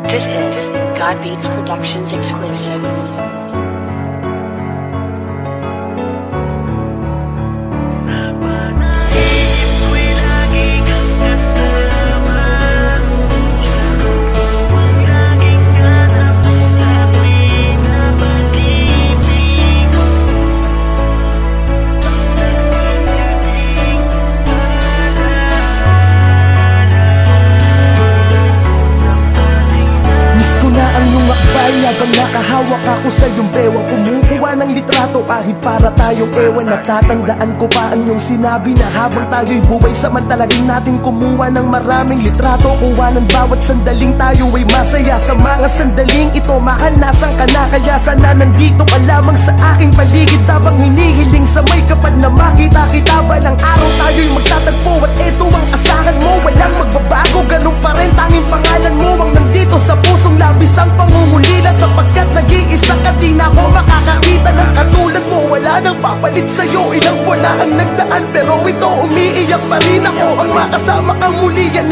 This is God Beats Productions exclusive. Habang nakahawak ako sa iyong bewang, kumukuha ng litrato kahit para tayong ewan. Natatandaan ko pa ang iyong sinabi na habang tayo'y buhay, samantalagin natin kumuha ng maraming litrato. Kuha ng bawat sandaling tayo ay masaya. Sa mga sandaling ito, mahal, nasan ka na? Kaya sana nandito ka lamang sa aking paligid, habang hinihiling sa may kapal na makita kita. Balang araw tayo'y magtatagpo at eto ang asahan mo. Walang magbabago, ganun pa rin, tanging pangalan mo ang nandito sa pusong labis ang pangungulila. Sapagkat nag-iisa ka, di na ako makakakita ng katulad mo. Wala nang papalit sa'yo, ilang wala ang nagdaan, pero ito umiiyak pa rin ako. Ang makasama kang muli yan